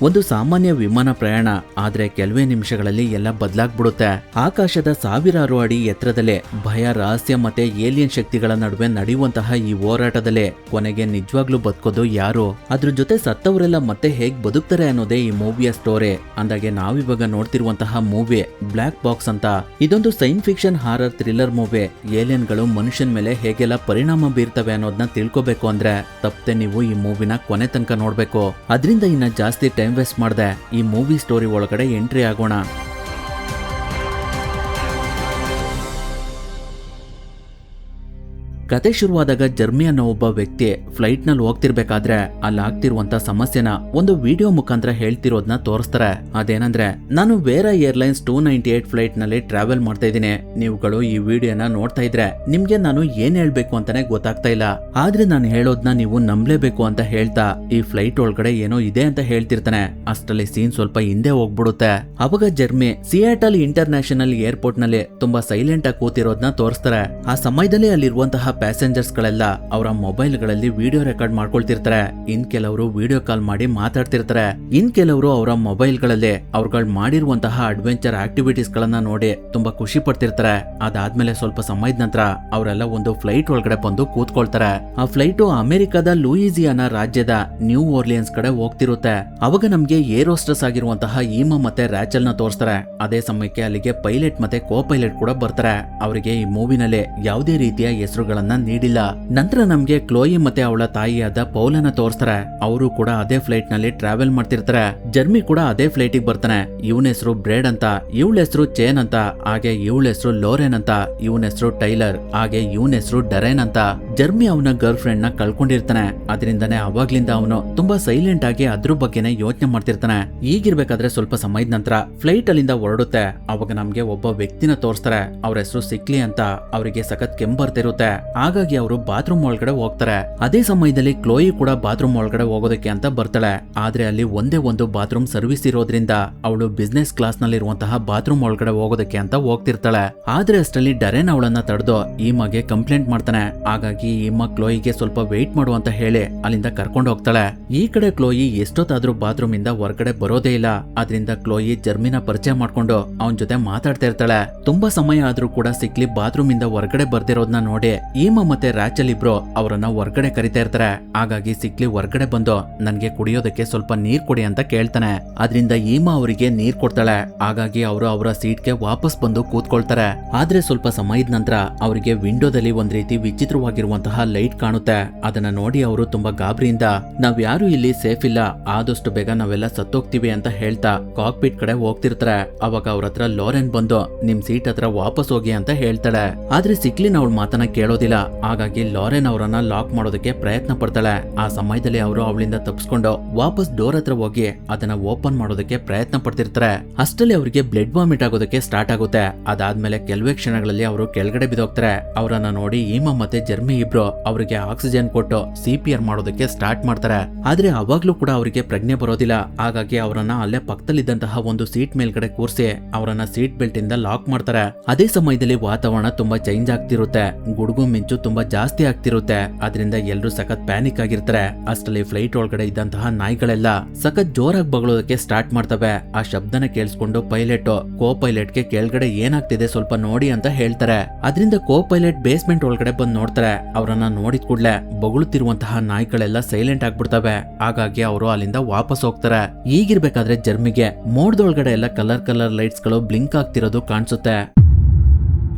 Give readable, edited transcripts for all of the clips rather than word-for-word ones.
ಒಂದು ಸಾಮಾನ್ಯ ವಿಮಾನ ಪ್ರಯಾಣ, ಆದ್ರೆ ಕೆಲವೇ ನಿಮಿಷಗಳಲ್ಲಿ ಎಲ್ಲ ಬದಲಾಗ್ಬಿಡುತ್ತೆ. ಆಕಾಶದ ಸಾವಿರಾರು ಅಡಿ ಎತ್ತರದಲ್ಲೇ ಭಯ, ರಹಸ್ಯ ಮತ್ತೆ ಏಲಿಯನ್ ಶಕ್ತಿಗಳ ನಡುವೆ ನಡೆಯುವಂತಹ ಈ ಹೋರಾಟದಲ್ಲೇ ಕೊನೆಗೆ ನಿಜವಾಗ್ಲೂ ಬದುಕೋದು ಯಾರು, ಅದ್ರ ಜೊತೆ ಸತ್ತವರೆಲ್ಲ ಮತ್ತೆ ಹೇಗ್ ಬದುಕ್ತಾರೆ ಅನ್ನೋದೇ ಈ ಮೂವಿಯ ಸ್ಟೋರಿ. ಅಂದಾಗೆ ನಾವಿವಾಗ ನೋಡ್ತಿರುವಂತಹ ಮೂವಿ ಬ್ಲಾಕ್ ಬಾಕ್ಸ್ ಅಂತ. ಇದೊಂದು science fiction horror thriller movie. ಏಲಿಯನ್ಗಳು ಮನುಷ್ಯನ ಮೇಲೆ ಹೇಗೆಲ್ಲ ಪರಿಣಾಮ ಬೀರ್ತವೆ ಅನ್ನೋದನ್ನ ತಿಳ್ಕೋಬೇಕು ಅಂದ್ರೆ ತಪ್ಪದೆ ನೀವು ಈ ಮೂವಿನ ಕೊನೆ ತನಕ ನೋಡ್ಬೇಕು. ಅದರಿಂದ ಇನ್ನ ಜಾಸ್ತಿ ಟೈಮ್ ವೇಸ್ಟ್ ಮಾಡದೆ ಈ ಮೂವಿ ಸ್ಟೋರಿ ಒಳಗಡೆ ಎಂಟ್ರಿ ಆಗೋಣ. ಕತೆ ಶುರುವಾದಾಗ ಜರ್ಮಿ ಅನ್ನೋ ಒಬ್ಬ ವ್ಯಕ್ತಿ ಫ್ಲೈಟ್ ನಲ್ಲಿ ಹೋಗ್ತಿರ್ಬೇಕಾದ್ರೆ ಅಲ್ಲಿ ಆಗ್ತಿರುವಂತ ಸಮಸ್ಯೆನ ಒಂದು ವಿಡಿಯೋ ಮುಖಾಂತರ ಹೇಳ್ತಿರೋದನ್ನ ತೋರಿಸ್ತಾರೆ. ಅದೇನಂದ್ರೆ, ನಾನು ವೇರಾ ಏರ್ಲೈನ್ಸ್ 298 ಫ್ಲೈಟ್ ನಲ್ಲಿ ಟ್ರಾವೆಲ್ ಮಾಡ್ತಾ ಇದ್ದೀನಿ. ನೀವುಗಳು ಈ ವಿಡಿಯೋನ ನೋಡ್ತಾ ಇದ್ರೆ ನಿಮ್ಗೆ ನಾನು ಏನ್ ಹೇಳ್ಬೇಕು ಅಂತಾನೆ ಗೊತ್ತಾಗ್ತಾ ಇಲ್ಲ. ಆದ್ರೆ ನಾನು ಹೇಳೋದ್ನ ನೀವು ನಂಬಲೇಬೇಕು ಅಂತ ಹೇಳ್ತಾ ಈ ಫ್ಲೈಟ್ ಒಳಗಡೆ ಏನೋ ಇದೆ ಅಂತ ಹೇಳ್ತಿರ್ತಾನೆ. ಅಷ್ಟರಲ್ಲಿ ಸೀನ್ ಸ್ವಲ್ಪ ಹಿಂದೆ ಹೋಗ್ಬಿಡುತ್ತೆ. ಅವಾಗ ಜರ್ಮಿ ಸಿಯಾಟಲ್ ಇಂಟರ್ನ್ಯಾಷನಲ್ ಏರ್ಪೋರ್ಟ್ ನಲ್ಲಿ ತುಂಬಾ ಸೈಲೆಂಟ್ ಆಗಿ ಕೂತಿರೋದನ್ನ ತೋರಿಸ್ತಾರೆ. ಆ ಸಮಯದಲ್ಲಿ ಅಲ್ಲಿರುವಂತಹ ಪ್ಯಾಸೆಂಜರ್ಸ್ ಗಳೆಲ್ಲ ಅವರ ಮೊಬೈಲ್ ಗಳಲ್ಲಿ ವಿಡಿಯೋ ರೆಕಾರ್ಡ್ ಮಾಡ್ಕೊಳ್ತಿರ್ತಾರೆ. ಇನ್ ಕೆಲವರು ವಿಡಿಯೋ ಕಾಲ್ ಮಾಡಿ ಮಾತಾಡ್ತಿರ್ತಾರೆ. ಇನ್ ಕೆಲವರು ಅವರ ಮೊಬೈಲ್ ಗಳಲ್ಲಿ ಅವ್ರುಗಳು ಮಾಡಿರುವಂತಹ ಅಡ್ವೆಂಚರ್ ಆಕ್ಟಿವಿಟೀಸ್ ಗಳನ್ನ ನೋಡಿ ತುಂಬಾ ಖುಷಿ ಪಡ್ತಿರ್ತಾರೆ. ಅದಾದ್ಮೇಲೆ ಸ್ವಲ್ಪ ಸಮಯದ ನಂತರ ಅವರೆಲ್ಲ ಒಂದು ಫ್ಲೈಟ್ ಒಳಗಡೆ ಬಂದು ಕೂತ್ಕೊಳ್ತಾರೆ. ಆ ಫ್ಲೈಟ್ ಅಮೆರಿಕದ ಲೂಯಿಸಿಯಾನ ರಾಜ್ಯದ ನ್ಯೂ ಓರ್ಲಿಯನ್ಸ್ ಕಡೆ ಹೋಗ್ತಿರುತ್ತೆ. ಅವಾಗ ನಮ್ಗೆ ಏರ್ ಹೋಸ್ಟೆಸ್ ಆಗಿರುವಂತಹ ಈಮಾ ಮತ್ತೆ ರ್ಯಾಚಲ್ ನ ತೋರಿಸ್ತಾರೆ. ಅದೇ ಸಮಯಕ್ಕೆ ಅಲ್ಲಿಗೆ ಪೈಲಟ್ ಮತ್ತೆ ಕೋ ಪೈಲಟ್ ಕೂಡ ಬರ್ತಾರೆ. ಅವರಿಗೆ ಈ ಮೂವಿನಲ್ಲಿ ಯಾವುದೇ ರೀತಿಯ ಹೆಸರುಗಳನ್ನ ನೀಡಿಲ್ಲ. ನಂತರ ನಮ್ಗೆ ಕ್ಲೋಯಿ ಮತ್ತೆ ಅವಳ ತಾಯಿಯಾದ ಪೌಲನ ತೋರಿಸ್ತಾರೆ. ಅವರು ಕೂಡ ಅದೇ ಫ್ಲೈಟ್ ನಲ್ಲಿ ಟ್ರಾವೆಲ್ ಮಾಡ್ತಿರ್ತಾರೆ. ಜರ್ಮಿ ಕೂಡ ಅದೇ ಫ್ಲೈಟ್ ಗೆ ಬರ್ತಾನೆ. ಇವನ ಹೆಸರು ಬ್ರೇಡ್ ಅಂತ, ಇವಳ ಹೆಸರು ಚೇನ್ ಅಂತ, ಹಾಗೆ ಇವಳ ಹೆಸರು ಲೋರೆನ್ ಅಂತ, ಇವನ ಹೆಸರು ಟೈಲರ್, ಹಾಗೆ ಇವನ ಹೆಸರು ಡರೆನ್ ಅಂತ. ಜರ್ಮಿ ಅವನ ಗರ್ಲ್ ಫ್ರೆಂಡ್ ನ ಕಳ್ಕೊಂಡಿರ್ತಾನೆ. ಅದರಿಂದಾನೆ ಅವಾಗ್ಲಿಂದ ಅವನು ತುಂಬಾ ಸೈಲೆಂಟ್ ಆಗಿ ಅದ್ರ ಬಗ್ಗೆನೆ ಯೋಚನೆ ಮಾಡ್ತಿರ್ತಾನೆ. ಈಗಿರ್ಬೇಕಾದ್ರೆ ಸ್ವಲ್ಪ ಸಮಯದ ನಂತರ ಫ್ಲೈಟ್ ಅಲ್ಲಿಂದ ಹೊರಡುತ್ತೆ. ಅವಾಗ ನಮ್ಗೆ ಒಬ್ಬ ವ್ಯಕ್ತಿನ ತೋರಿಸ್ತಾರೆ. ಅವ್ರ ಹೆಸರು ಸಿಕ್ಲಿ ಅಂತ. ಅವರಿಗೆ ಸಖತ್ ಕೆಮ್ಮು ಬರ್ತಿರುತ್ತೆ. ಹಾಗಾಗಿ ಅವರು ಬಾತ್ರೂಮ್ ಒಳಗಡೆ ಹೋಗ್ತಾರೆ. ಅದೇ ಸಮಯದಲ್ಲಿ ಕ್ಲೋಯಿ ಕೂಡ ಬಾತ್ರೂಮ್ ಒಳಗಡೆ ಹೋಗೋದಕ್ಕೆ ಅಂತ ಬರ್ತಾಳೆ. ಆದ್ರೆ ಅಲ್ಲಿ ಒಂದೇ ಒಂದು ಬಾತ್ರೂಮ್ ಸರ್ವಿಸ್ ಇರೋದ್ರಿಂದ ಅವಳು ಬಿಸ್ನೆಸ್ ಕ್ಲಾಸ್ ನಲ್ಲಿರುವಂತಹ ಬಾತ್ರೂಮ್ ಒಳಗಡೆ ಹೋಗೋದಕ್ಕೆ ಅಂತ ಹೋಗ್ತಿರ್ತಾಳೆ. ಆದ್ರೆ ಅಷ್ಟರಲ್ಲಿ ಡರೆನ್ ಅವಳನ್ನ ತಡೆದು ಈಮಗೆ ಕಂಪ್ಲೇಂಟ್ ಮಾಡ್ತಾನೆ. ಹಾಗಾಗಿ ಈಮ ಕ್ಲೋಯಿಗೆ ಸ್ವಲ್ಪ ವೇಟ್ ಮಾಡು ಅಂತ ಹೇಳಿ ಅಲ್ಲಿಂದ ಕರ್ಕೊಂಡು ಹೋಗ್ತಾಳೆ. ಈ ಕಡೆ ಕ್ಲೋಯಿ ಎಷ್ಟೊತ್ತಾದ್ರೂ ಬಾತ್ರೂಮ್ ಇಂದ ಹೊರಗಡೆ ಬರೋದೇ ಇಲ್ಲ. ಆದ್ರಿಂದ ಕ್ಲೋಯಿ ಜರ್ಮಿನ ಪರಿಚಯ ಮಾಡ್ಕೊಂಡು ಅವನ ಜೊತೆ ಮಾತಾಡ್ತಾ ಇರ್ತಾಳೆ. ತುಂಬಾ ಸಮಯ ಆದ್ರೂ ಕೂಡ ಸಿಕ್ಲಿ ಬಾತ್ರೂಮ್ ಇಂದ ಹೊರಗಡೆ ಬರ್ತಿರೋದನ್ನ ನೋಡಿ ಈಮಾ ಮತ್ತೆ ರ್ಯಾಚಲ್ ಇಬ್ರು ಅವರನ್ನ ಹೊರಗಡೆ ಕರಿತಾ ಇರ್ತಾರೆ. ಹಾಗಾಗಿ ಸಿಕ್ಲಿ ಹೊರಗಡೆ ಬಂದು ನನ್ಗೆ ಕುಡಿಯೋದಕ್ಕೆ ಸ್ವಲ್ಪ ನೀರ್ ಕೊಡಿ ಅಂತ ಕೇಳ್ತಾನೆ. ಅದರಿಂದ ಈಮಾ ಅವರಿಗೆ ನೀರ್ ಕೊಡ್ತಾಳೆ. ಹಾಗಾಗಿ ಅವರು ಅವರ ಸೀಟ್ಗೆ ವಾಪಸ್ ಬಂದು ಕೂತ್ಕೊಳ್ತಾರೆ. ಆದ್ರೆ ಸ್ವಲ್ಪ ಸಮಯದ ನಂತರ ಅವರಿಗೆ ವಿಂಡೋದಲ್ಲಿ ಒಂದ್ ರೀತಿ ವಿಚಿತ್ರವಾಗಿರುವಂತಹ ಲೈಟ್ ಕಾಣುತ್ತೆ. ಅದನ್ನ ನೋಡಿ ಅವರು ತುಂಬಾ ಗಾಬರಿಯಿಂದ ನಾವ್ ಯಾರು ಇಲ್ಲಿ ಸೇಫ್ ಇಲ್ಲ, ಆದಷ್ಟು ಬೇಗ ನಾವೆಲ್ಲ ಸತ್ತೋಗ್ತೀವಿ ಅಂತ ಹೇಳ್ತಾ ಕಾಕ್ಪಿಟ್ ಕಡೆ ಹೋಗ್ತಿರ್ತಾರೆ. ಅವಾಗ ಅವ್ರ ಹತ್ರ ಲೋರೆನ್ ಬಂದು ನಿಮ್ ಸೀಟ್ ಹತ್ರ ವಾಪಸ್ ಹೋಗಿ ಅಂತ ಹೇಳ್ತಾಳೆ. ಆದ್ರೆ ಸಿಕ್ಲಿನ ಅವಳ ಮಾತನ್ನ ಕೇಳೋದಿಲ್ಲ. ಹಾಗಾಗಿ ಲಾರೆನ್ ಅವರನ್ನ ಲಾಕ್ ಮಾಡೋದಕ್ಕೆ ಪ್ರಯತ್ನ ಪಡ್ತಾಳೆ. ಆ ಸಮಯದಲ್ಲಿ ಅವರು ಅವಳಿಂದ ತಪ್ಪಿಸ್ಕೊಂಡು ವಾಪಸ್ ಡೋರ್ ಹತ್ರ ಹೋಗಿ ಅದನ್ನ ಓಪನ್ ಮಾಡೋದಕ್ಕೆ ಪ್ರಯತ್ನ ಪಡ್ತಿರ್ತಾರೆ. ಅಷ್ಟರಲ್ಲಿ ಅವರಿಗೆ ಬ್ಲಡ್ ವಾಮಿಟ್ ಆಗೋದಕ್ಕೆ ಸ್ಟಾರ್ಟ್ ಆಗುತ್ತೆ. ಅದಾದ್ಮೇಲೆ ಕೆಲವೇ ಕ್ಷಣಗಳಲ್ಲಿ ಅವರು ಕೆಳಗಡೆ ಬಿದ್ದೋಗ್ತಾರೆ. ಅವರನ್ನ ನೋಡಿ ಈಮಾ ಮತ್ತೆ ಜರ್ಮಿ ಇಬ್ರು ಅವರಿಗೆ ಆಕ್ಸಿಜನ್ ಕೊಟ್ಟು CPR ಮಾಡೋದಕ್ಕೆ ಸ್ಟಾರ್ಟ್ ಮಾಡ್ತಾರೆ. ಆದ್ರೆ ಅವಾಗ್ಲೂ ಕೂಡ ಅವರಿಗೆ ಪ್ರಜ್ಞೆ ಬರೋದಿಲ್ಲ. ಹಾಗಾಗಿ ಅವರನ್ನ ಅಲ್ಲೇ ಪಕ್ಕದಲ್ಲಿದ್ದಂತಹ ಒಂದು ಸೀಟ್ ಮೇಲ್ಗಡೆ ಕೂರಿಸಿ ಅವರನ್ನ ಸೀಟ್ ಬೆಲ್ಟ್ ಇಂದ ಲಾಕ್ ಮಾಡ್ತಾರೆ. ಅದೇ ಸಮಯದಲ್ಲಿ ವಾತಾವರಣ ತುಂಬಾ ಚೇಂಜ್ ಆಗ್ತಿರುತ್ತೆ. ಗುಡುಗು ಮಿಂಚು ತುಂಬಾ ಜಾಸ್ತಿ ಆಗ್ತಿರುತ್ತೆ. ಅದರಿಂದ ಎಲ್ಲರೂ ಸಖತ್ ಪ್ಯಾನಿಕ್ ಆಗಿರ್ತಾರೆ. ಅಷ್ಟರಲ್ಲಿ ಫ್ಲೈಟ್ ಒಳಗಡೆ ಇದ್ದಂತಹ ನಾಯಿಗಳೆಲ್ಲ ಸಖತ್ ಜೋರಾಗಿ ಬಗಳೋದಕ್ಕೆ ಸ್ಟಾರ್ಟ್ ಮಾಡ್ತವೆ. ಆ ಶಬ್ದನ ಕೇಳಿಸ್ಕೊಂಡು ಪೈಲಟ್ ಕೋ ಪೈಲಟ್ ಗೆ ಕೆಳಗಡೆ ಏನಾಗ್ತಿದೆ ಸ್ವಲ್ಪ ನೋಡಿ ಅಂತ ಹೇಳ್ತಾರೆ. ಅದರಿಂದ ಕೋ ಪೈಲಟ್ ಬೇಸ್ಮೆಂಟ್ ಒಳಗಡೆ ಬಂದು ನೋಡ್ತಾರೆ. ಅವರನ್ನ ನೋಡಿದ ಕೂಡ್ಲೆ ಬಗಳುತ್ತಿರುವಂತಹ ನಾಯಿಗಳೆಲ್ಲ ಸೈಲೆಂಟ್ ಆಗ್ಬಿಡ್ತವೆ. ಹಾಗಾಗಿ ಅವರು ಅಲ್ಲಿಂದ ವಾಪಸ್ ಹೋಗ್ತಾರೆ. ಈಗಿರ್ಬೇಕಾದ್ರೆ ಜರ್ಮಿಗೆ ಮೋಡದೊಳಗಡೆ ಎಲ್ಲ ಕಲರ್ ಲೈಟ್ಸ್ ಗಳು ಬ್ಲಿಂಕ್ ಆಗ್ತಿರೋದು ಕಾಣಿಸುತ್ತೆ.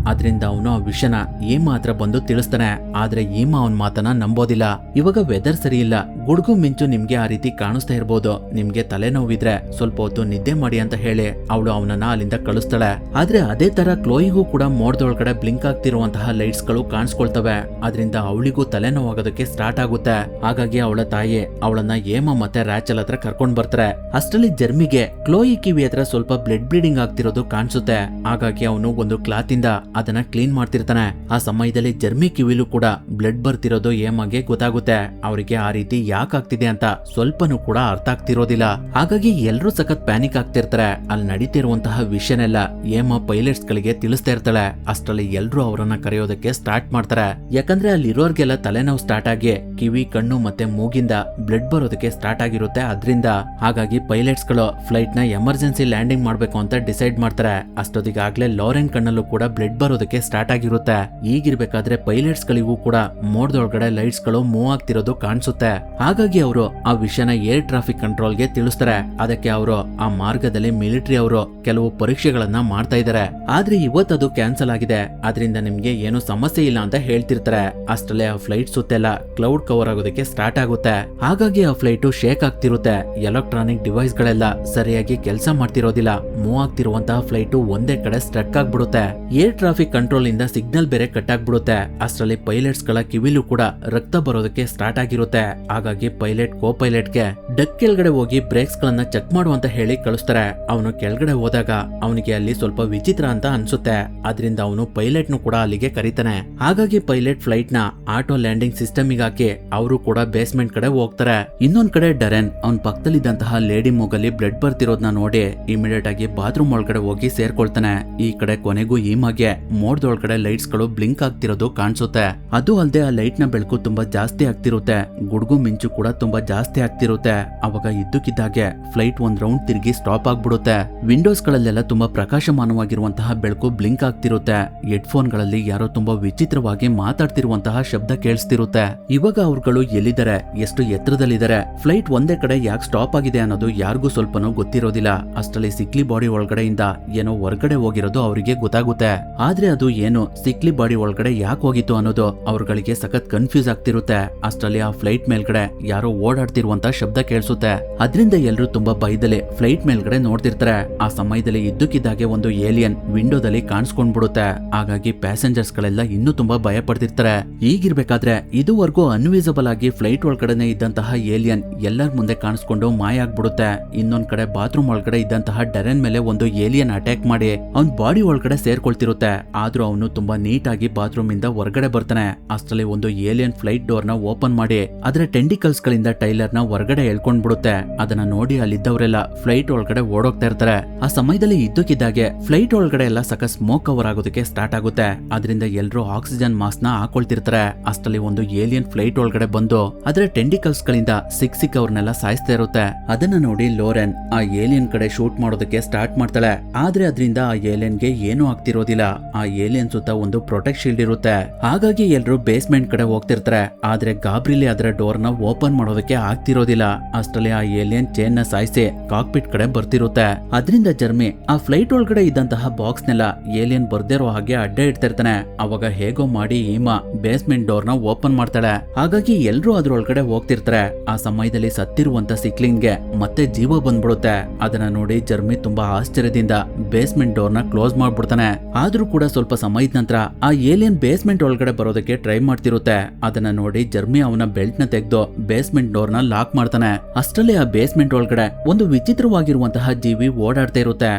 ಅದರಿಂದ ಅವನು ಆ ವಿಷಯನ ಈಮಾ ಹತ್ರ ಬಂದು ತಿಳಿಸ್ತಾನೆ. ಆದ್ರೆ ಈಮಾ ಅವನ್ ಮಾತನ್ನ ನಂಬೋದಿಲ್ಲ. ಇವಾಗ ವೆದರ್ ಸರಿ ಇಲ್ಲ, ಗುಡುಗು ಮಿಂಚು ನಿಮ್ಗೆ ಆ ರೀತಿ ಕಾಣಿಸ್ತಾ ಇರ್ಬೋದು, ನಿಮ್ಗೆ ತಲೆನೋವಿದ್ರೆ ಸ್ವಲ್ಪ ಹೊತ್ತು ನಿದ್ದೆ ಮಾಡಿ ಅಂತ ಹೇಳಿ ಅವಳು ಅವನನ್ನ ಅಲ್ಲಿಂದ ಕಳಿಸ್ತಾಳೆ. ಆದ್ರೆ ಅದೇ ತರ ಕ್ಲೋಯಿಗೂ ಕೂಡ ಮೋಡದೊಳಗಡೆ ಬ್ಲಿಂಕ್ ಆಗ್ತಿರುವಂತಹ ಲೈಟ್ಸ್ ಗಳು ಕಾಣಿಸ್ಕೊಳ್ತವೆ. ಅದರಿಂದ ಅವಳಿಗೂ ತಲೆನೋವಾಗೋದಕ್ಕೆ ಸ್ಟಾರ್ಟ್ ಆಗುತ್ತೆ. ಹಾಗಾಗಿ ಅವಳ ತಾಯಿ ಅವಳನ್ನ ಏಮಾ ಮತ್ತೆ ರ್ಯಾಚಲ್ ಹತ್ರ ಕರ್ಕೊಂಡ್ ಬರ್ತಾರೆ. ಅಷ್ಟರಲ್ಲಿ ಜರ್ಮಿಗೆ ಕ್ಲೋಯಿ ಕಿವಿ ಹತ್ರ ಸ್ವಲ್ಪ ಬ್ಲಡ್ ಬ್ಲೀಡಿಂಗ್ ಆಗ್ತಿರೋದು ಕಾಣಿಸುತ್ತೆ. ಹಾಗಾಗಿ ಅವನು ಒಂದು ಕ್ಲಾತ್ ಇಂದ ಅದನ್ನ ಕ್ಲೀನ್ ಮಾಡ್ತಿರ್ತಾನೆ. ಆ ಸಮಯದಲ್ಲಿ ಜರ್ಮಿ ಕಿವಿಲೂ ಕೂಡ ಬ್ಲಡ್ ಬರ್ತಿರೋದು ಏಮಾಗೆ ಗೊತ್ತಾಗುತ್ತೆ. ಅವರಿಗೆ ಆ ರೀತಿ ಯಾಕೆ ಆಗ್ತಿದೆ ಅಂತ ಸ್ವಲ್ಪನೂ ಕೂಡ ಅರ್ಥ ಆಗ್ತಿರೋದಿಲ್ಲ. ಹಾಗಾಗಿ ಎಲ್ರೂ ಸಖತ್ ಪ್ಯಾನಿಕ್ ಆಗ್ತಿರ್ತಾರೆ. ಅಲ್ಲಿ ನಡೀತಿರುವಂತಹ ವಿಷಯನೆಲ್ಲ ಏಮಾ ಪೈಲಟ್ಸ್ ಗಳಿಗೆ ತಿಳಿಸ್ತಾ ಇರ್ತಾಳೆ. ಅಷ್ಟರಲ್ಲಿ ಎಲ್ರೂ ಅವರನ್ನ ಕರೆಯೋದಕ್ಕೆ ಸ್ಟಾರ್ಟ್ ಮಾಡ್ತಾರೆ. ಯಾಕಂದ್ರೆ ಅಲ್ಲಿರೋರ್ಗೆಲ್ಲ ತಲೆನೋವು ಸ್ಟಾರ್ಟ್ ಆಗಿ ಕಿವಿ, ಕಣ್ಣು ಮತ್ತೆ ಮೂಗಿಂದ ಬ್ಲಡ್ ಬರೋದಕ್ಕೆ ಸ್ಟಾರ್ಟ್ ಆಗಿರುತ್ತೆ. ಅದ್ರಿಂದ ಹಾಗಾಗಿ ಪೈಲಟ್ಸ್ ಗಳು ಫ್ಲೈಟ್ ನ ಎಮರ್ಜೆನ್ಸಿ ಲ್ಯಾಂಡಿಂಗ್ ಮಾಡ್ಬೇಕು ಅಂತ ಡಿಸೈಡ್ ಮಾಡ್ತಾರೆ. ಅಷ್ಟೊತ್ತಿಗಾಗ್ಲೇ ಲಾರೆನ್ ಕಣ್ಣಲ್ಲೂ ಕೂಡ ಬ್ಲಡ್ ಬರೋದಕ್ಕೆ ಸ್ಟಾರ್ಟ್ ಆಗಿರುತ್ತೆ. ಈಗಿರ್ಬೇಕಾದ್ರೆ ಪೈಲಟ್ಸ್ ಗಳಿಗೂ ಕೂಡ ಮೋಡದೊಳಗಡೆ ಲೈಟ್ಸ್ ಗಳು ಮೂವ್ ಆಗ್ತಿರೋದು ಕಾಣಿಸುತ್ತೆ. ಹಾಗಾಗಿ ಅವರು ಆ ವಿಷಯನ ಏರ್ ಟ್ರಾಫಿಕ್ ಕಂಟ್ರೋಲ್ ಗೆ ತಿಳಿಸ್ತಾರೆ. ಅದಕ್ಕೆ ಅವರು ಆ ಮಾರ್ಗದಲ್ಲಿ ಮಿಲಿಟರಿ ಅವರು ಕೆಲವು ಪರೀಕ್ಷೆಗಳನ್ನ ಮಾಡ್ತಾ ಇದ್ದಾರೆ. ಆದ್ರೆ ಇವತ್ತದು ಕ್ಯಾನ್ಸಲ್ ಆಗಿದೆ, ಅದರಿಂದ ನಿಮ್ಗೆ ಏನು ಸಮಸ್ಯೆ ಇಲ್ಲ ಅಂತ ಹೇಳ್ತಿರ್ತಾರೆ. ಅಷ್ಟಲ್ಲೇ ಆ ಫ್ಲೈಟ್ ಸುತ್ತೆಲ್ಲ ಕ್ಲೌಡ್ ಕವರ್ ಆಗೋದಕ್ಕೆ ಸ್ಟಾರ್ಟ್ ಆಗುತ್ತೆ. ಹಾಗಾಗಿ ಆ ಫ್ಲೈಟ್ ಶೇಕ್ ಆಗ್ತಿರುತ್ತೆ. ಎಲೆಕ್ಟ್ರಾನಿಕ್ ಡಿವೈಸ್ ಗಳೆಲ್ಲ ಸರಿಯಾಗಿ ಕೆಲಸ ಮಾಡ್ತಿರೋದಿಲ್ಲ. ಮೂವ್ ಆಗ್ತಿರುವಂತಹ ಫ್ಲೈಟ್ ಒಂದೇ ಕಡೆ ಸ್ಟ್ರಕ್ ಆಗ್ಬಿಡುತ್ತೆ. ಏರ್ ಟ್ರಾಫಿಕ್ ಕಂಟ್ರೋಲ್ ಇಂದ ಸಿಗ್ನಲ್ ಬೇರೆ ಕಟ್ ಆಗ್ಬಿಡುತ್ತೆ. ಅಷ್ಟರಲ್ಲಿ ಪೈಲಟ್ಸ್ ಗಳ ಕಿವಿಲೂ ಕೂಡ ರಕ್ತ ಬರೋದಕ್ಕೆ ಸ್ಟಾರ್ಟ್ ಆಗಿರುತ್ತೆ. ಹಾಗಾಗಿ ಪೈಲಟ್ ಕೋ ಪೈಲಟ್ಗೆ ಡಕ್ ಕೆಳಗಡೆ ಹೋಗಿ ಬ್ರೇಕ್ಸ್ ಗಳನ್ನ ಚೆಕ್ ಮಾಡುವಂತ ಹೇಳಿ ಕಳಿಸ್ತಾರೆ. ಅವನು ಕೆಳಗಡೆ ಹೋದಾಗ ಅವನಿಗೆ ಅಲ್ಲಿ ಸ್ವಲ್ಪ ವಿಚಿತ್ರ ಅಂತ ಅನ್ಸುತ್ತೆ. ಅದರಿಂದ ಅವನು ಪೈಲಟ್ ನು ಕೂಡ ಅಲ್ಲಿಗೆ ಕರೀತಾನೆ. ಹಾಗಾಗಿ ಪೈಲಟ್ ಫ್ಲೈಟ್ ನ ಆಟೋ ಲ್ಯಾಂಡಿಂಗ್ ಸಿಸ್ಟಮ್ ಹಾಕಿ ಅವರು ಕೂಡ ಬೇಸ್ಮೆಂಟ್ ಕಡೆ ಹೋಗ್ತಾರೆ. ಇನ್ನೊಂದ್ ಕಡೆ ಡರೆನ್ ಅವನ್ ಪಕ್ಕದಲ್ಲಿದ್ದಂತಹ ಲೇಡಿ ಮೂಗಲ್ಲಿ ಬ್ಲಡ್ ಬರ್ತಿರೋದನ್ನ ನೋಡಿ ಇಮಿಡಿಯೇಟ್ ಆಗಿ ಬಾತ್ರೂಮ್ ಒಳಗಡೆ ಹೋಗಿ ಸೇರ್ಕೊಳ್ತಾನೆ. ಈ ಕಡೆ ಕೊನೆಗೂ ಈಮಾಗೆ ಮೋಡದೊಳಗಡೆ ಲೈಟ್ಸ್ ಗಳು ಬ್ಲಿಂಕ್ ಆಗ್ತಿರೋದು ಕಾಣಿಸುತ್ತೆ. ಅದು ಅಲ್ಲದೆ ಆ ಲೈಟ್ ನ ಬೆಳಕು ತುಂಬಾ ಜಾಸ್ತಿ ಆಗ್ತಿರುತ್ತೆ. ಗುಡುಗು ಮಿಂಚು ಕೂಡ ತುಂಬಾ ಜಾಸ್ತಿ ಆಗ್ತಿರುತ್ತೆ. ಅವಾಗ ಇದ್ದಕ್ಕಿದ್ದಾಗೆ ಫ್ಲೈಟ್ ಒಂದ್ ರೌಂಡ್ ತಿರುಗಿ ಸ್ಟಾಪ್ ಆಗ್ಬಿಡುತ್ತೆ. ವಿಂಡೋಸ್ ಗಳಲ್ಲೆಲ್ಲ ತುಂಬಾ ಪ್ರಕಾಶಮಾನವಾಗಿರುವಂತಹ ಬೆಳಕು ಬ್ಲಿಂಕ್ ಆಗ್ತಿರುತ್ತೆ. ಹೆಡ್ಫೋನ್ ಗಳಲ್ಲಿ ಯಾರೋ ತುಂಬಾ ವಿಚಿತ್ರವಾಗಿ ಮಾತಾಡ್ತಿರುವಂತಹ ಶಬ್ದ ಕೇಳಿಸ್ತಿರುತ್ತೆ. ಇವಾಗ ಅವ್ರುಗಳು ಎಲ್ಲಿದ್ದಾರೆ, ಎಷ್ಟು ಎತ್ತರದಲ್ಲಿದ್ದಾರೆ, ಫ್ಲೈಟ್ ಒಂದೇ ಕಡೆ ಯಾಕೆ ಸ್ಟಾಪ್ ಆಗಿದೆ ಅನ್ನೋದು ಯಾರಿಗೂ ಸ್ವಲ್ಪನೂ ಗೊತ್ತಿರೋದಿಲ್ಲ. ಅಷ್ಟರಲ್ಲಿ ಸಿಕ್ಲಿ ಬಾಡಿ ಒಳಗಡೆಯಿಂದ ಏನೋ ಹೊರಗಡೆ ಹೋಗಿರೋದು ಅವರಿಗೆ ಗೊತ್ತಾಗುತ್ತೆ. ಆದ್ರೆ ಅದು ಏನು ಸಿಕ್ಲಿ ಬಾಡಿ ಒಳಗಡೆ ಯಾಕೆ ಹೋಗಿತ್ತು ಅನ್ನೋದು ಅವ್ರಗಳಿಗೆ ಸಖತ್ ಕನ್ಫ್ಯೂಸ್ ಆಗ್ತಿರುತ್ತೆ. ಅಷ್ಟರಲ್ಲಿ ಆ ಫ್ಲೈಟ್ ಮೇಲ್ಗಡೆ ಯಾರೋ ಓಡಾಡ್ತಿರುವಂತ ಶಬ್ದ ಕೇಳಿಸುತ್ತೆ. ಅದರಿಂದ ಎಲ್ರು ತುಂಬಾ ಭಯದಲ್ಲಿ ಫ್ಲೈಟ್ ಮೇಲ್ಗಡೆ ನೋಡ್ತಿರ್ತಾರೆ. ಆ ಸಮಯದಲ್ಲಿ ಇದ್ದಕ್ಕಿದ್ದಾಗೆ ಒಂದು ಏಲಿಯನ್ ವಿಂಡೋದಲ್ಲಿ ಕಾಣಿಸ್ಕೊಂಡ್ಬಿಡುತ್ತೆ. ಹಾಗಾಗಿ ಪ್ಯಾಸೆಂಜರ್ಸ್ ಗಳೆಲ್ಲ ಇನ್ನೂ ತುಂಬಾ ಭಯ ಪಡ್ತಿರ್ತಾರೆ. ಈಗಿರ್ಬೇಕಾದ್ರೆ ಇದುವರೆಗೂ ಅನ್ವಿಸಿಬಲ್ ಆಗಿ ಫ್ಲೈಟ್ ಒಳಗಡೆ ಇದ್ದಂತಹ ಏಲಿಯನ್ ಎಲ್ಲರ ಮುಂದೆ ಕಾಣಿಸ್ಕೊಂಡು ಮಾಯ ಆಗ್ಬಿಡುತ್ತೆ. ಇನ್ನೊಂದ್ ಕಡೆ ಬಾತ್ರೂಮ್ ಒಳಗಡೆ ಇದ್ದಂತಹ ಡರೆನ್ ಮೇಲೆ ಒಂದು ಏಲಿಯನ್ ಅಟ್ಯಾಕ್ ಮಾಡಿ ಅವನ್ ಬಾಡಿ ಒಳಗಡೆ ಸೇರ್ಕೊಳ್ತಿರುತ್ತೆ. ಆದ್ರೂ ಅವನು ತುಂಬಾ ನೀಟ್ ಆಗಿ ಬಾತ್ರೂಮ್ ಇಂದ ಹೊರಗಡೆ ಬರ್ತಾನೆ. ಅಷ್ಟರಲ್ಲಿ ಒಂದು ಏಲಿಯನ್ ಫ್ಲೈಟ್ ಡೋರ್ ನ ಓಪನ್ ಮಾಡಿ ಅದರ ಟೆಂಡಿಕಲ್ಸ್ ಗಳಿಂದ ಟೈಲರ್ ನ ಹೊರಗಡೆ ಎಳ್ಕೊಂಡ್ ಬಿಡುತ್ತೆ. ಅದನ್ನ ನೋಡಿ ಅಲ್ಲಿದ್ದವರೆಲ್ಲ ಫ್ಲೈಟ್ ಒಳಗಡೆ ಓಡೋಗ್ತಾ ಇರ್ತಾರೆ. ಆ ಸಮಯದಲ್ಲಿ ಇದ್ದಕ್ಕಿದ್ದಾಗೆ ಫ್ಲೈಟ್ ಒಳಗಡೆ ಎಲ್ಲ ಸಕ ಸ್ಮೋಕ್ ಕವರ್ ಆಗೋದಕ್ಕೆ ಸ್ಟಾರ್ಟ್ ಆಗುತ್ತೆ. ಅದರಿಂದ ಎಲ್ಲರೂ ಆಕ್ಸಿಜನ್ ಮಾಸ್ಕ್ ನ ಹಾಕೊಳ್ತಿರ್ತಾರೆ. ಅಷ್ಟರಲ್ಲಿ ಒಂದು ಏಲಿಯನ್ ಫ್ಲೈಟ್ ಒಳಗಡೆ ಬಂದು ಅದರ ಟೆಂಡಿಕಲ್ಸ್ ಗಳಿಂದ ಸಿಕ್ ಅವ್ರನ್ನೆಲ್ಲ ಸಾಯಿಸ್ತಾ ಇರುತ್ತೆ. ಅದನ್ನ ನೋಡಿ ಲೋರೆನ್ ಆ ಏಲಿಯನ್ ಕಡೆ ಶೂಟ್ ಮಾಡೋದಕ್ಕೆ ಸ್ಟಾರ್ಟ್ ಮಾಡ್ತಾಳೆ. ಆದ್ರೆ ಅದರಿಂದ ಆ ಏಲಿಯನ್ ಗೆ ಏನೂ ಆಗ್ತಿರೋದಿಲ್ಲ. ಆ ಏಲಿಯನ್ ಸುತ್ತ ಒಂದು ಪ್ರೊಟೆಕ್ಟ್ ಶೀಲ್ಡ್ ಇರುತ್ತೆ. ಹಾಗಾಗಿ ಎಲ್ರು ಬೇಸ್ಮೆಂಟ್ ಕಡೆ ಹೋಗ್ತಿರ್ತಾರೆ. ಆದ್ರೆ ಗಾಬ್ರಿಲಿ ಅದರ ಡೋರ್ ನ ಓಪನ್ ಮಾಡೋದಕ್ಕೆ ಆಗ್ತಿರೋದಿಲ್ಲ. ಅಷ್ಟರಲ್ಲಿ ಆ ಏಲಿಯನ್ ಚೇನ್ ನ ಸಾಯಿಸಿ ಕಾಕ್ಪಿಟ್ ಕಡೆ ಬರ್ತಿರುತ್ತೆ. ಅದರಿಂದ ಜರ್ಮಿ ಆ ಫ್ಲೈಟ್ ಒಳಗಡೆ ಇದ್ದಂತಹ ಬಾಕ್ಸ್ ನೆಲ್ಲ ಏಲಿಯನ್ ಬರ್ದಿರೋ ಹಾಗೆ ಅಡ್ಡ ಇಡ್ತಿರ್ತಾನೆ. ಅವಾಗ ಹೇಗೋ ಮಾಡಿ ಈಮಾ ಬೇಸ್ಮೆಂಟ್ ಡೋರ್ ನ ಓಪನ್ ಮಾಡ್ತಾಳೆ. ಹಾಗಾಗಿ ಎಲ್ರು ಅದ್ರೊಳಗಡೆ ಹೋಗ್ತಿರ್ತಾರೆ. ಆ ಸಮಯದಲ್ಲಿ ಸತ್ತಿರುವಂತ ಸಿಕ್ಲಿಂಗ್ಗೆ ಮತ್ತೆ ಜೀವ ಬಂದ್ಬಿಡುತ್ತೆ. ಅದನ್ನ ನೋಡಿ ಜರ್ಮಿ ತುಂಬಾ ಆಶ್ಚರ್ಯದಿಂದ ಬೇಸ್ಮೆಂಟ್ ಡೋರ್ ನ ಕ್ಲೋಸ್ ಮಾಡ್ಬಿಡ್ತಾನೆ. ಆದ್ರೂ ಕೂಡ ಸ್ವಲ್ಪ ಸಮಯದ ನಂತರ ಆ ಏಲಿಯನ್ ಬೇಸ್ಮೆಂಟ್ ಒಳಗಡೆ ಬರೋದಕ್ಕೆ ಟ್ರೈ ಮಾಡ್ತಿರುತ್ತೆ. ಅದನ್ನ ನೋಡಿ ಜರ್ಮಿ ಅವನ ಬೆಲ್ಟ್ ನ ತೆಗೆದು ಬೇಸ್ಮೆಂಟ್ ಡೋರ್ ನ ಲಾಕ್ ಮಾಡ್ತಾನೆ. ಅಷ್ಟರಲ್ಲಿ ಆ ಬೇಸ್ಮೆಂಟ್ ಒಳಗಡೆ ಒಂದು ವಿಚಿತ್ರವಾಗಿರುವಂತಹ ಜೀವಿ ಓಡಾಡ್ತಾ ಇರುತ್ತೆ.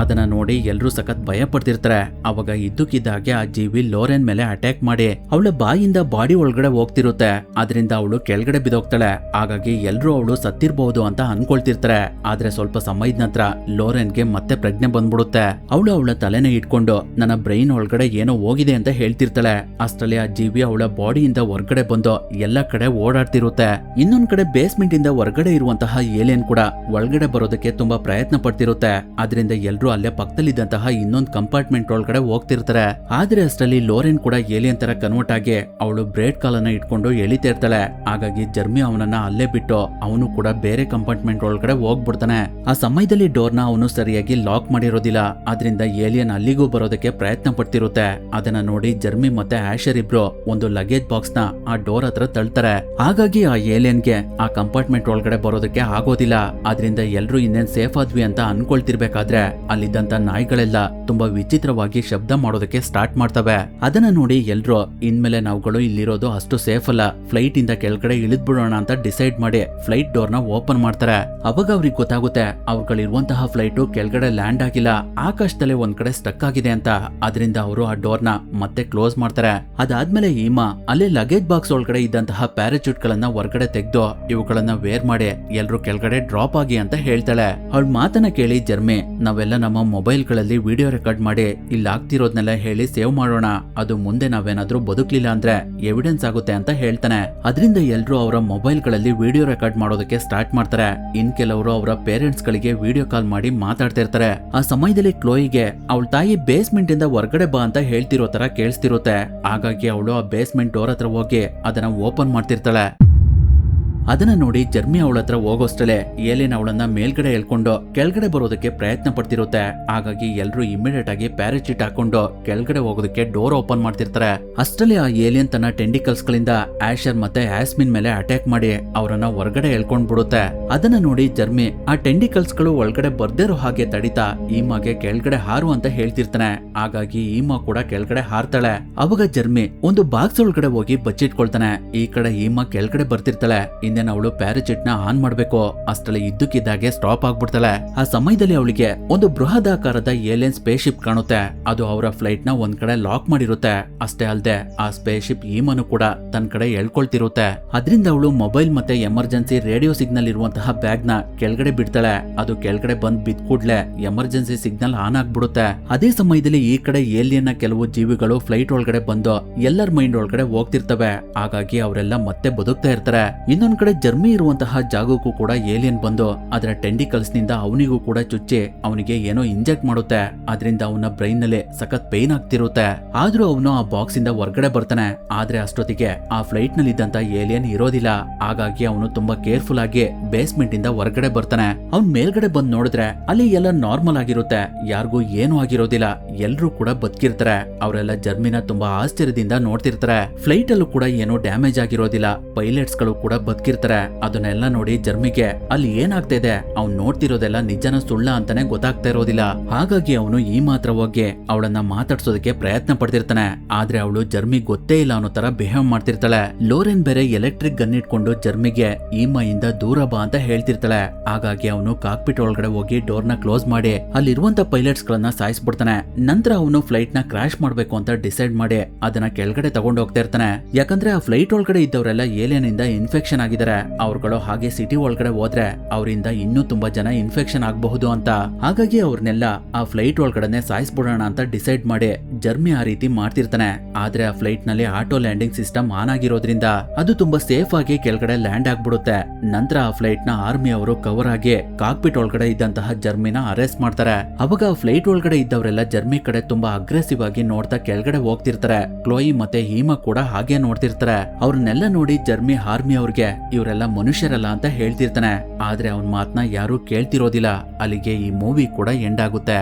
ಅದನ್ನ ನೋಡಿ ಎಲ್ರೂ ಸಖತ್ ಭಯ ಪಡ್ತಿರ್ತಾರೆ. ಅವಾಗ ಇದ್ದಕ್ಕಿದ್ದಾಗೆ ಆ ಜೀವಿ ಲೋರೆನ್ ಮೇಲೆ ಅಟ್ಯಾಕ್ ಮಾಡಿ ಅವಳ ಬಾಯಿಂದ ಬಾಡಿ ಒಳಗಡೆ ಹೋಗ್ತಿರುತ್ತೆ. ಅದರಿಂದ ಅವಳು ಕೆಳಗಡೆ ಬಿದ್ದೋಗ್ತಾಳೆ. ಹಾಗಾಗಿ ಎಲ್ರೂ ಅವಳು ಸತ್ತಿರಬಹುದು ಅಂತ ಅನ್ಕೊಳ್ತಿರ್ತಾರೆ. ಆದ್ರೆ ಸ್ವಲ್ಪ ಸಮಯದ ನಂತರ ಲೋರೆನ್ಗೆ ಮತ್ತೆ ಪ್ರಜ್ಞೆ ಬಂದ್ಬಿಡುತ್ತೆ. ಅವಳು ಅವಳ ತಲೆನ ಇಟ್ಕೊಂಡು ನನ್ನ ಬ್ರೈನ್ ಒಳಗಡೆ ಏನೋ ಹೋಗಿದೆ ಅಂತ ಹೇಳ್ತಿರ್ತಾಳೆ. ಅಷ್ಟರಲ್ಲಿ ಆ ಜೀವಿ ಅವಳ ಬಾಡಿಯಿಂದ ಹೊರಗಡೆ ಬಂದು ಎಲ್ಲ ಕಡೆ ಓಡಾಡ್ತಿರುತ್ತೆ. ಇನ್ನೊಂದ್ ಕಡೆ ಬೇಸ್ಮೆಂಟ್ ಇಂದ ಹೊರಗಡೆ ಇರುವಂತಹ ಏಲಿಯನ್ ಕೂಡ ಒಳಗಡೆ ಬರೋದಕ್ಕೆ ತುಂಬಾ ಪ್ರಯತ್ನ ಪಡ್ತಿರುತ್ತೆ. ಅದರಿಂದ ಅಲ್ಲೇ ಪಕ್ಕದಲ್ಲಿದ್ದಂತಹ ಇನ್ನೊಂದು ಕಂಪಾರ್ಟ್ಮೆಂಟ್ ಒಳಗಡೆ ಹೋಗ್ತಿರ್ತಾರೆ. ಆದ್ರೆ ಅಷ್ಟರಲ್ಲಿ ಲೋರೆನ್ ಕೂಡ ಏಲಿಯನ್ ತರ ಕನ್ವರ್ಟ್ ಆಗಿ ಅವಳು ಬ್ರೇಡ್ ಕಾಲನ್ನ ಇಟ್ಕೊಂಡು ಎಳಿತಾ ಇರ್ತಾಳೆ. ಹಾಗಾಗಿ ಜರ್ಮಿ ಅವನನ್ನ ಅಲ್ಲೇ ಬಿಟ್ಟು ಅವನು ಕೂಡ ಬೇರೆ ಕಂಪಾರ್ಟ್ಮೆಂಟ್ ಒಳಗಡೆ ಹೋಗ್ಬಿಡ್ತಾನೆ. ಆ ಸಮಯದಲ್ಲಿ ಡೋರ್ ನ ಅವನು ಸರಿಯಾಗಿ ಲಾಕ್ ಮಾಡಿರೋದಿಲ್ಲ. ಅದರಿಂದ ಏಲಿಯನ್ ಅಲ್ಲಿಗೂ ಬರೋದಕ್ಕೆ ಪ್ರಯತ್ನ ಪಡ್ತಿರುತ್ತೆ. ಅದನ್ನ ನೋಡಿ ಜರ್ಮಿ ಮತ್ತೆ ಆಶರ್ ಇಬ್ರು ಒಂದು ಲಗೇಜ್ ಬಾಕ್ಸ್ ನ ಆ ಡೋರ್ ಹತ್ರ ತಳ್ತಾರೆ. ಹಾಗಾಗಿ ಆ ಏಲಿಯನ್ಗೆ ಆ ಕಂಪಾರ್ಟ್ಮೆಂಟ್ ಒಳಗಡೆ ಬರೋದಕ್ಕೆ ಆಗೋದಿಲ್ಲ. ಅದರಿಂದ ಎಲ್ರು ಇನ್ನೇನ್ ಸೇಫ್ ಆದ್ವಿ ಅಂತ ಅನ್ಕೊಳ್ತಿರ್ಬೇಕಾದ್ರೆ ಅಲ್ಲಿದ್ದಂತ ನಾಯಿಗಳೆಲ್ಲ ತುಂಬಾ ವಿಚಿತ್ರವಾಗಿ ಶಬ್ದ ಮಾಡೋದಕ್ಕೆ ಸ್ಟಾರ್ಟ್ ಮಾಡ್ತವೆ. ಅದನ್ನ ನೋಡಿ ಎಲ್ರು ಇನ್ಮೇಲೆ ನಾವುಗಳು ಇಲ್ಲಿರೋದು ಅಷ್ಟು ಸೇಫ್ ಅಲ್ಲ, ಫ್ಲೈಟ್ ಇಂದ ಕೆಳಗಡೆ ಇಳಿದ್ಬಿಡೋಣ ಅಂತ ಡಿಸೈಡ್ ಮಾಡಿ ಫ್ಲೈಟ್ ಡೋರ್ ನ ಓಪನ್ ಮಾಡ್ತಾರೆ. ಅವಾಗ ಅವ್ರಿಗೆ ಗೊತ್ತಾಗುತ್ತೆ ಅವ್ರುಗಳಿರುವಂತಹ ಫ್ಲೈಟ್ ಕೆಳಗಡೆ ಲ್ಯಾಂಡ್ ಆಗಿಲ್ಲ, ಆಕಾಶದಲ್ಲಿ ಒಂದ್ ಕಡೆ ಸ್ಟಕ್ ಆಗಿದೆ ಅಂತ. ಅದರಿಂದ ಅವರು ಆ ಡೋರ್ ನ ಮತ್ತೆ ಕ್ಲೋಸ್ ಮಾಡ್ತಾರೆ. ಅದಾದ್ಮೇಲೆ ಈಮಾ ಅಲ್ಲಿ ಲಗೇಜ್ ಬಾಕ್ಸ್ ಒಳಗಡೆ ಇದ್ದಂತಹ ಪ್ಯಾರಾಚೂಟ್ ಗಳನ್ನ ಹೊರಗಡೆ ತೆಗೆದು ಇವುಗಳನ್ನ ವೇರ್ ಮಾಡಿ ಎಲ್ರು ಕೆಳಗಡೆ ಡ್ರಾಪ್ ಆಗಿ ಅಂತ ಹೇಳ್ತಾಳೆ. ಅವಳ ಮಾತನ್ನ ಕೇಳಿ ಜರ್ಮಿ, ನಾವೆಲ್ಲ ನಮ್ಮ ಮೊಬೈಲ್ ಗಳಲ್ಲಿ ವಿಡಿಯೋ ರೆಕಾರ್ಡ್ ಮಾಡಿ ಇಲ್ಲಿ ಆಗ್ತಿರೋದ್ನೆಲ್ಲ ಹೇಳಿ ಸೇವ್ ಮಾಡೋಣ, ಅದು ಮುಂದೆ ನಾವೇನಾದ್ರೂ ಬದುಕ್ಲಿಲ್ಲ ಅಂದ್ರೆ ಎವಿಡೆನ್ಸ್ ಆಗುತ್ತೆ ಅಂತ ಹೇಳ್ತಾನೆ. ಅದರಿಂದ ಎಲ್ರು ಅವರ ಮೊಬೈಲ್ ಗಳಲ್ಲಿ ವಿಡಿಯೋ ರೆಕಾರ್ಡ್ ಮಾಡೋದಕ್ಕೆ ಸ್ಟಾರ್ಟ್ ಮಾಡ್ತಾರೆ. ಇನ್ ಕೆಲವರು ಅವರ ಪೇರೆಂಟ್ಸ್ ಗಳಿಗೆ ವಿಡಿಯೋ ಕಾಲ್ ಮಾಡಿ ಮಾತಾಡ್ತಿರ್ತಾರೆ. ಆ ಸಮಯದಲ್ಲಿ ಕ್ಲೋಯಿಗೆ ಅವಳ ತಾಯಿ ಬೇಸ್ಮೆಂಟ್ ಇಂದ ಹೊರಗಡೆ ಬಾ ಅಂತ ಹೇಳ್ತಿರೋ ತರ ಕೇಳಿಸ್ತಿರುತ್ತೆ. ಹಾಗಾಗಿ ಅವಳು ಆ ಬೇಸ್ಮೆಂಟ್ ಡೋರ್ ಹತ್ರ ಹೋಗಿ ಅದನ್ನ ಓಪನ್ ಮಾಡ್ತಿರ್ತಾಳೆ. ಅದನ್ನ ನೋಡಿ ಜರ್ಮಿ ಅವಳ ಹತ್ರ ಹೋಗೋಷ್ಟಲೆ ಏಲಿಯನ್ ಅವಳನ್ನ ಮೇಲ್ಗಡೆ ಎಳ್ಕೊಂಡು ಕೆಳಗಡೆ ಬರೋದಕ್ಕೆ ಪ್ರಯತ್ನ ಪಡ್ತಿರುತ್ತೆ. ಹಾಗಾಗಿ ಎಲ್ರು ಇಮಿಡಿಯೇಟ್ ಆಗಿ ಪ್ಯಾರಾಚೂಟ್ ಹಾಕೊಂಡು ಕೆಳಗಡೆ ಹೋಗೋದಕ್ಕೆ ಡೋರ್ ಓಪನ್ ಮಾಡ್ತಿರ್ತಾರೆ. ಅಷ್ಟರಲ್ಲಿ ಆ ಏಲಿಯನ್ ತನ್ನ ಟೆಂಡಿಕಲ್ಸ್ ಗಳಿಂದ ಆಶರ್ ಮತ್ತೆ ಆಸ್ಮಿನ್ ಮೇಲೆ ಅಟ್ಯಾಕ್ ಮಾಡಿ ಅವರನ್ನ ಹೊರಗಡೆ ಎಳ್ಕೊಂಡ್ ಬಿಡುತ್ತೆ. ಅದನ್ನ ನೋಡಿ ಜರ್ಮಿ ಆ ಟೆಂಡಿಕಲ್ಸ್ ಗಳು ಒಳಗಡೆ ಬರ್ದಿರೋ ಹಾಗೆ ತಡಿತಾ ಈಮಾಗೆ ಕೆಳಗಡೆ ಹಾರು ಅಂತ ಹೇಳ್ತಿರ್ತಾನೆ. ಹಾಗಾಗಿ ಈಮಾ ಕೂಡ ಕೆಳಗಡೆ ಹಾರ್ತಾಳೆ. ಅವಾಗ ಜರ್ಮಿ ಒಂದು ಬಾಕ್ಸ್ ಒಳಗಡೆ ಹೋಗಿ ಬಚ್ಚಿಟ್ಕೊಳ್ತಾನೆ. ಈ ಕಡೆ ಈಮಾ ಕೆಳಗಡೆ ಬರ್ತಿರ್ತಾಳೆ. ಇನ್ನೇನು ಅವಳು ಪ್ಯಾರಾಚೂಟ್ ನ ಆನ್ ಮಾಡ್ಬೇಕು, ಅಷ್ಟರಲ್ಲಿ ಇದ್ದಕ್ಕಿದ್ದಾಗೆ ಸ್ಟಾಪ್ ಆಗ್ಬಿಡ್ತಾಳೆ. ಆ ಸಮಯದಲ್ಲಿ ಅವಳಿಗೆ ಒಂದು ಬೃಹದಾಕಾರದ ಏಲಿಯನ್ ಸ್ಪೇಸ್ ಶಿಪ್ ಕಾಣುತ್ತೆ. ಅದು ಅವರ ಫ್ಲೈಟ್ ನ ಒಂದ್ ಕಡೆ ಲಾಕ್ ಮಾಡಿರುತ್ತೆ. ಅಷ್ಟೇ ಅಲ್ಲದೆ ಆ ಸ್ಪೇಸ್ ಶಿಪ್ ಈಮನು ಕೂಡ ತನ್ನ ಕಡೆ ಎಳ್ಕೊಳ್ತಿರುತ್ತೆ. ಅದರಿಂದ ಅವಳು ಮೊಬೈಲ್ ಮತ್ತೆ ಎಮರ್ಜೆನ್ಸಿ ರೇಡಿಯೋ ಸಿಗ್ನಲ್ ಇರುವಂತಹ ಬ್ಯಾಗ್ ನ ಕೆಳಗಡೆ ಬಿಡ್ತಾಳೆ. ಅದು ಕೆಳಗಡೆ ಬಂದ್ ಬಿದ್ದ ಕೂಡ್ಲೆ ಎಮರ್ಜೆನ್ಸಿ ಸಿಗ್ನಲ್ ಆನ್ ಆಗ್ಬಿಡುತ್ತೆ. ಅದೇ ಸಮಯದಲ್ಲಿ ಈ ಕಡೆ ಏಲಿಯನ್ ನ ಕೆಲವು ಜೀವಿಗಳು ಫ್ಲೈಟ್ ಒಳಗಡೆ ಬಂದು ಎಲ್ಲರ ಮೈಂಡ್ ಒಳಗಡೆ ಹೋಗ್ತಿರ್ತವೆ. ಹಾಗಾಗಿ ಅವರೆಲ್ಲ ಮತ್ತೆ ಬದುಕ್ತಾ ಇರ್ತಾರೆ. ಇನ್ನೊಂದ್ ಕಡೆ ಜರ್ಮಿ ಇರುವಂತಹ ಜಾಗಕ್ಕೂ ಕೂಡ ಏಲಿಯನ್ ಬಂದು ಅದರ ಟೆಂಡಿಕಲ್ಸ್ ನಿಂದ ಅವನಿಗೂ ಕೂಡ ಚುಚ್ಚಿ ಅವನಿಗೆ ಏನೋ ಇಂಜೆಕ್ಟ್ ಮಾಡುತ್ತೆ. ಅದರಿಂದ ಅವನ ಬ್ರೈನ್ ನಲ್ಲಿ ಸಖತ್ ಪೇನ್ ಆಗ್ತಿರುತ್ತೆ. ಆದ್ರೂ ಅವನು ಆ ಬಾಕ್ಸ್ ಇಂದ ಹೊರಗಡೆ ಬರ್ತಾನೆ. ಆದ್ರೆ ಅಷ್ಟೊತ್ತಿಗೆ ಆ ಫ್ಲೈಟ್ ನಲ್ಲಿ ಇದ್ದಂತ ಏಲಿಯನ್ ಇರೋದಿಲ್ಲ. ಹಾಗಾಗಿ ಅವನು ತುಂಬಾ ಕೇರ್ಫುಲ್ ಆಗಿ ಬೇಸ್ಮೆಂಟ್ ಇಂದ ಹೊರಗಡೆ ಬರ್ತಾನೆ. ಅವ್ನ್ ಮೇಲ್ಗಡೆ ಬಂದ್ ನೋಡಿದ್ರೆ ಅಲ್ಲಿ ಎಲ್ಲ ನಾರ್ಮಲ್ ಆಗಿರುತ್ತೆ, ಯಾರಿಗೂ ಏನು ಆಗಿರೋದಿಲ್ಲ, ಎಲ್ರೂ ಕೂಡ ಬದುಕಿರ್ತಾರೆ. ಅವರೆಲ್ಲ ಜರ್ಮಿನ ತುಂಬಾ ಆಶ್ಚರ್ಯದಿಂದ ನೋಡ್ತಿರ್ತಾರೆ. ಫ್ಲೈಟ್ ಅಲ್ಲೂ ಕೂಡ ಏನೋ ಡ್ಯಾಮೇಜ್ ಆಗಿರೋದಿಲ್ಲ, ಪೈಲಟ್ಸ್ ಗಳು ಕೂಡ ಬದುಕಿರ್ತಾರೆ. ಅದನ್ನೆಲ್ಲ ನೋಡಿ ಜರ್ಮಿಗೆ ಅಲ್ಲಿ ಏನಾಗ್ತಾ ಇದೆ, ಅವ್ನು ನೋಡ್ತಿರೋದೆಲ್ಲ ನಿಜನ ಸುಳ್ಳ ಅಂತಾನೆ ಗೊತ್ತಾಗ್ತಾ ಇರೋದಿಲ್ಲ. ಹಾಗಾಗಿ ಅವನು ಈ ಮಾತ್ರ ಹೋಗಿ ಅವಳನ್ನ ಮಾತಾಡ್ಸೋದಕ್ಕೆ ಪ್ರಯತ್ನ ಪಡ್ತಿರ್ತಾನೆ. ಆದ್ರೆ ಅವಳು ಜರ್ಮಿ ಗೊತ್ತೇ ಇಲ್ಲ ಅನ್ನೋ ತರ ಬಿಹೇವ್ ಮಾಡ್ತಿರ್ತಾಳೆ. ಲೋರೆನ್ ಬೇರೆ ಎಲೆಕ್ಟ್ರಿಕ್ ಗನ್ ಇಟ್ಕೊಂಡು ಜರ್ಮಿಗೆ ಈಮಾಯಿಂದ ದೂರ ಬಾ ಅಂತ ಹೇಳ್ತಿರ್ತಾಳೆ. ಹಾಗಾಗಿ ಅವನು ಕಾಕ್ಪಿಟ್ ಒಳಗಡೆ ಹೋಗಿ ಡೋರ್ ನ ಕ್ಲೋಸ್ ಮಾಡಿ ಅಲ್ಲಿರುವಂತ ಪೈಲಟ್ಸ್ ಗಳನ್ನ ಸಾಯಿಸ್ಬಿಡ್ತಾನೆ. ನಂತರ ಅವನು ಫ್ಲೈಟ್ ನ ಕ್ರಾಶ್ ಮಾಡ್ಬೇಕು ಅಂತ ಡಿಸೈಡ್ ಮಾಡಿ ಅದನ್ನ ಕೆಳಗಡೆ ತಗೊಂಡು ಹೋಗ್ತಾ ಇರ್ತಾನೆ. ಯಾಕಂದ್ರೆ ಆ ಫ್ಲೈಟ್ ಒಳಗಡೆ ಇದ್ದವರೆಲ್ಲ ಏಲಿಯನ್ ಇಂದ ಇನ್ಫೆಕ್ಷನ್ ಆಗಿದ್ದಾರೆ. ಅವ್ರುಗಳು ಹಾಗೆ ಸಿಟಿ ಒಳಗಡೆ ಹೋದ್ರೆ ಅವರಿಂದ ಇನ್ನೂ ತುಂಬಾ ಜನ ಇನ್ಫೆಕ್ಷನ್ ಆಗಬಹುದು ಅಂತ. ಹಾಗಾಗಿ ಅವ್ರನ್ನೆಲ್ಲ ಆ ಫ್ಲೈಟ್ ಒಳಗಡೆ ಸಾಯಿಸ್ಬಿಡೋಣ ಅಂತ ಡಿಸೈಡ್ ಮಾಡಿ ಜರ್ಮಿ ಆ ರೀತಿ ಮಾಡ್ತಿರ್ತಾನೆ. ಆದ್ರೆ ಆ ಫ್ಲೈಟ್ ನಲ್ಲಿ ಆಟೋ ಲ್ಯಾಂಡಿಂಗ್ ಸಿಸ್ಟಮ್ ಆನ್ ಆಗಿರೋದ್ರಿಂದ ಅದು ತುಂಬಾ ಸೇಫ್ ಆಗಿ ಕೆಳಗಡೆ ಲ್ಯಾಂಡ್ ಆಗ್ಬಿಡುತ್ತೆ. ನಂತರ ಆ ಫ್ಲೈಟ್ ನ ಆರ್ಮಿ ಅವರು ಕವರ್ ಆಗಿ ಕಾಕ್ಪಿಟ್ ಒಳಗಡೆ ಇದ್ದಂತಹ ಜರ್ಮಿನ ಅರೆಸ್ಟ್ ಮಾಡ್ತಾರೆ. ಅವಾಗ ಆ ಫ್ಲೈಟ್ ಒಳಗಡೆ ಇದ್ದವರೆಲ್ಲ ಜರ್ಮಿ ಕಡೆ ತುಂಬಾ ಅಗ್ರೆಸಿವ್ ಆಗಿ ನೋಡ್ತಾ ಕೆಳಗಡೆ ಹೋಗ್ತಿರ್ತಾರೆ. ಕ್ಲೋಯಿ ಮತ್ತೆ ಹೀಮಾ ಕೂಡ ಹಾಗೆ ನೋಡ್ತಿರ್ತಾರೆ. ಅವ್ರನ್ನೆಲ್ಲ ನೋಡಿ ಜರ್ಮಿ ಆರ್ಮಿ ಅವ್ರಿಗೆ ಇವರೆಲ್ಲ ಮನುಷ್ಯರಲ್ಲ ಅಂತ ಹೇಳ್ತಿರ್ತಾನೆ. ಆದ್ರೆ ಅವನ್ ಮಾತನ್ನ ಯಾರು ಕೇಳ್ತಿರೋದಿಲ್ಲ. ಅಲ್ಲಿಗೆ ಈ ಮೂವಿ ಕೂಡ ಎಂಡ್ ಆಗುತ್ತೆ.